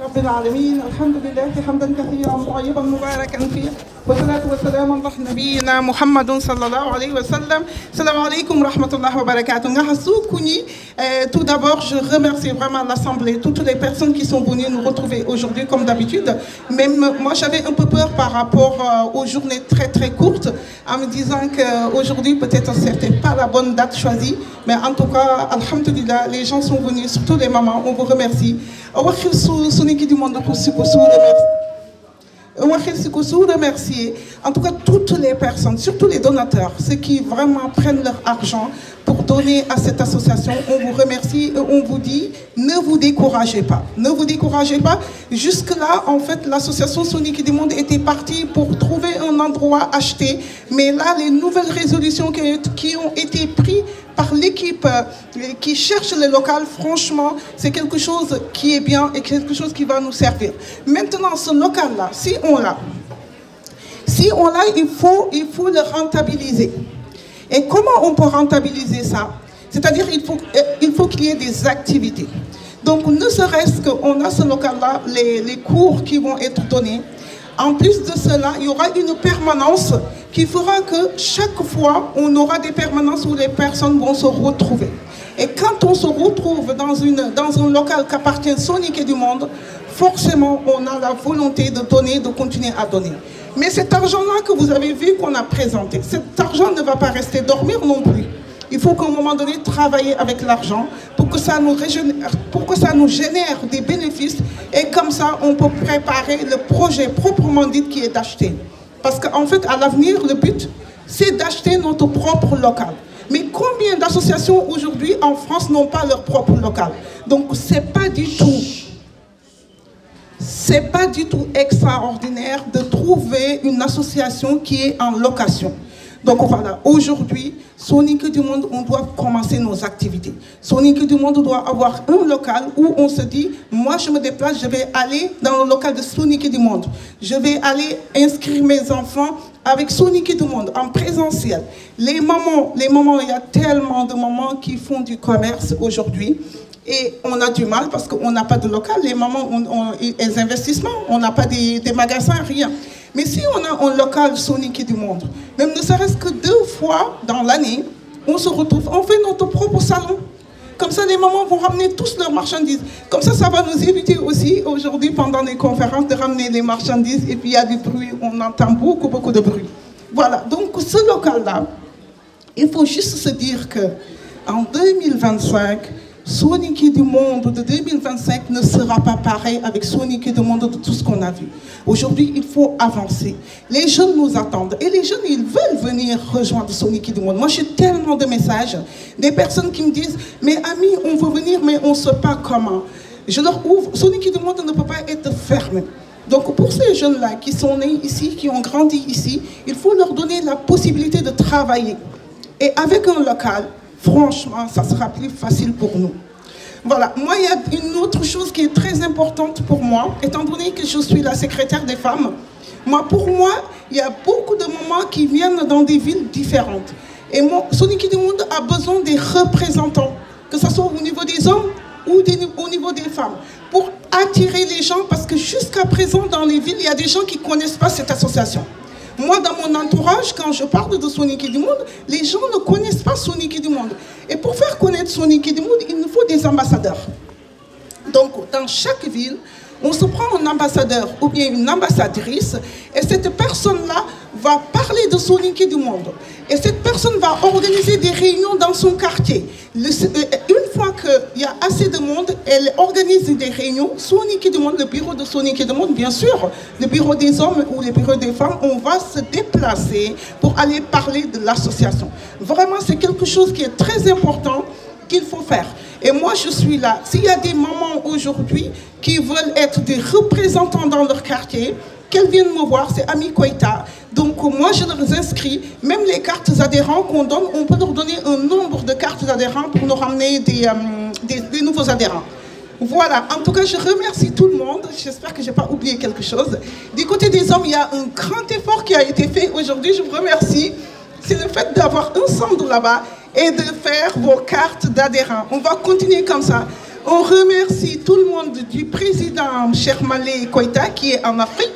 رب العالمين الحمد لله حمدا كثيرا طيبا مباركا فيه والصلاة والسلام على نبينا محمد صلى الله عليه وسلم. Salam alaikum rahmatullahi wa barakatuh. Tout d'abord, je remercie vraiment l'Assemblée, toutes les personnes qui sont venues nous retrouver aujourd'hui comme d'habitude. Même moi, j'avais un peu peur par rapport aux journées très courtes, en me disant qu'aujourd'hui, peut-être, c'était pas la bonne date choisie. Mais en tout cas, alhamdulillah, les gens sont venus, surtout les mamans, on vous remercie. Remercier en tout cas toutes les personnes, surtout les donateurs, ceux qui vraiment prennent leur argent pour donner à cette association. On vous remercie et on vous dit ne vous découragez pas. Ne vous découragez pas. Jusque-là, en fait, l'association Sonic du Monde était partie pour trouver un endroit acheté. Mais là, les nouvelles résolutions qui ont été prises par l'équipe qui cherche le local, franchement, c'est quelque chose qui est bien et quelque chose qui va nous servir. Maintenant, ce local-là, si on l'a, il faut le rentabiliser. Et comment on peut rentabiliser ça? C'est-à-dire il faut qu'il y ait des activités. Donc, ne serait-ce qu'on a ce local-là, les cours qui vont être donnés. En plus de cela, il y aura une permanence qui fera que chaque fois, on aura des permanences où les personnes vont se retrouver. Et quand on se retrouve dans un local qui appartient Sonic et du Monde, forcément, on a la volonté de donner, de continuer à donner. Mais cet argent-là que vous avez vu qu'on a présenté, cet argent ne va pas rester dormir non plus. Il faut qu'à un moment donné, travailler avec l'argent pour que ça nous génère des bénéfices. Et comme ça, on peut préparer le projet proprement dit qui est d'acheter. Parce qu'en fait, à l'avenir, le but, c'est d'acheter notre propre local. Mais combien d'associations aujourd'hui en France n'ont pas leur propre local? Donc, c'est pas du tout extraordinaire de trouver une association qui est en location. Donc voilà, aujourd'hui, Sonic du Monde, on doit commencer nos activités. Sonic du Monde doit avoir un local où on se dit, moi je me déplace, je vais aller dans le local de Sonic du Monde. Je vais aller inscrire mes enfants avec Sonic du Monde en présentiel. Les mamans, il y a tellement de mamans qui font du commerce aujourd'hui. Et on a du mal parce qu'on n'a pas de local. Les mamans ont des investissements, on n'a pas des magasins, rien. Mais si on a un local Sonic du Monde, même ne serait-ce que 2 fois dans l'année, on se retrouve, on fait notre propre salon. Comme ça, les mamans vont ramener tous leurs marchandises. Comme ça, ça va nous éviter aussi, aujourd'hui, pendant les conférences, de ramener les marchandises. Et puis, il y a du bruit, on entend beaucoup de bruit. Voilà, donc ce local-là, il faut juste se dire qu'en 2025, Sonic du Monde de 2025 ne sera pas pareil avec Sonic du Monde de tout ce qu'on a vu. Aujourd'hui, il faut avancer. Les jeunes nous attendent. Et les jeunes, ils veulent venir rejoindre Sonic du Monde. Moi, j'ai tellement de messages. Des personnes qui me disent, mais amis, on veut venir, mais on ne sait pas comment. Je leur ouvre. Sonic du Monde ne peut pas être fermé. Donc, pour ces jeunes-là qui sont nés ici, qui ont grandi ici, il faut leur donner la possibilité de travailler. Et avec un local, franchement, ça sera plus facile pour nous. Voilà, moi, il y a une autre chose qui est très importante pour moi, étant donné que je suis la secrétaire des femmes. Pour moi, il y a beaucoup de mamans qui viennent dans des villes différentes. Et Sonic du Monde a besoin des représentants, que ce soit au niveau des hommes ou au niveau des femmes, pour attirer les gens, parce que jusqu'à présent, dans les villes, il y a des gens qui ne connaissent pas cette association. Moi, dans mon entourage, quand je parle de Sonic du Monde, les gens ne connaissent pas Sonic du Monde. Et pour faire connaître Sonic du Monde, il nous faut des ambassadeurs. Donc, dans chaque ville, on se prend un ambassadeur ou bien une ambassadrice, et cette personne-là va parler de Sonic du Monde. Et cette personne va organiser des réunions dans son quartier. Une fois qu'il y a assez de monde, elle organise des réunions. Sonic du Monde, le bureau de Sonic du Monde, bien sûr, le bureau des hommes ou le bureau des femmes, on va se déplacer pour aller parler de l'association. Vraiment, c'est quelque chose qui est très important qu'il faut faire. Et moi, je suis là. S'il y a des mamans aujourd'hui qui veulent être des représentants dans leur quartier, qu'elles viennent me voir, c'est Ami Koïta. Donc moi, je les inscris. Même les cartes adhérents qu'on donne, on peut leur donner un nombre de cartes adhérents pour nous ramener des nouveaux adhérents. Voilà, en tout cas, je remercie tout le monde. J'espère que je n'ai pas oublié quelque chose. Du côté des hommes, il y a un grand effort qui a été fait aujourd'hui. Je vous remercie. C'est le fait d'avoir un centre là-bas et de faire vos cartes d'adhérents. On va continuer comme ça. On remercie tout le monde du président Cheikh Malé Koïta qui est en Afrique,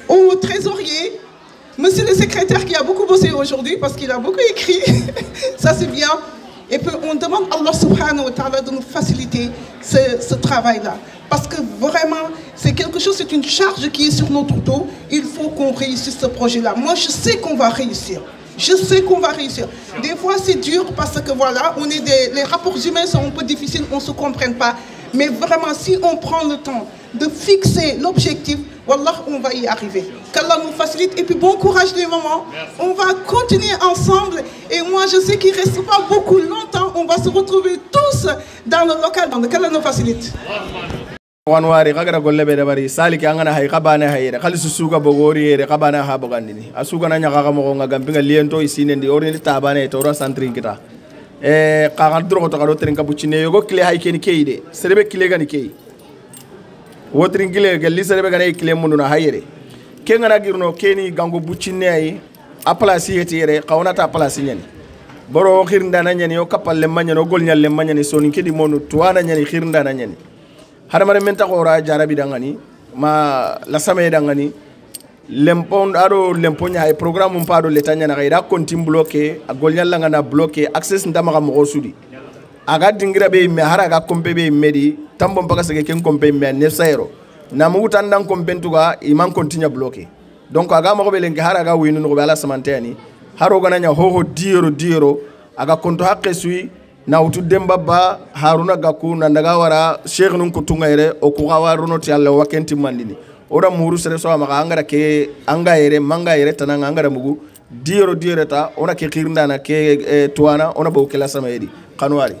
au trésorier, monsieur le secrétaire qui a beaucoup bossé aujourd'hui parce qu'il a beaucoup écrit, ça c'est bien. Et puis on demande à Allah subhanahu wa ta'ala de nous faciliter ce travail-là. Parce que vraiment, c'est quelque chose, c'est une charge qui est sur notre dos. Il faut qu'on réussisse ce projet-là. Moi, je sais qu'on va réussir. Je sais qu'on va réussir. Des fois, c'est dur parce que voilà, les rapports humains sont un peu difficiles, on ne se comprenne pas. Mais vraiment, si on prend le temps de fixer l'objectif, wallah, on va y arriver. Qu'Allah nous facilite. Et puis, bon courage les mamans. On va continuer ensemble. Et moi, je sais qu'il ne reste pas beaucoup longtemps. On va se retrouver tous dans le local. Qu'Allah nous facilite. Wanwari kagara golle be dabari sali ke angana hay kabane hayre khalisu suga bogori yere kabana ha bogandini asuga na nyaka mo nga gampinga liento isine ndi orni tabane to ro santrin kita kaga drogo to kado trin kapucine yogo kile hay ken keide serebe kile gani kei wotrin kile gelli serebe gani kile mununa hayre ke ngana girno keni gango bucine ay a place yeti yere kawna ta place nyani boro khirnda na nyani yo kapalle manyano gol nyalle manyani soni kedi monu tuana nyani khirnda na nyani hadamare menta ko ra jarabi dangani ma la samay dangani lempon aro lemponya hay programme um pado letanya na gaida kontim bloqué a golnyalla ngana bloqué access ndama ga mo sudi aga dingira be me haraga kompe be medi tambo mpaka sege ken kompe me 900 na mu tandan kompentuga iman continue bloqué donc aga mo be lenga haraga winu no be ala samanteni haro gananya hoho diero aga konto hakke sui na utu demba ba haruna gaku na ndaga wara sheikh nun kutunga ere o ku gawaruno ti alla wakenti mandini ora muru sere so ma angara ke anga ere manga ere tananga angara mugu diero ta ona ke kirnda na ke tuana ona bo kala sama edi kanwari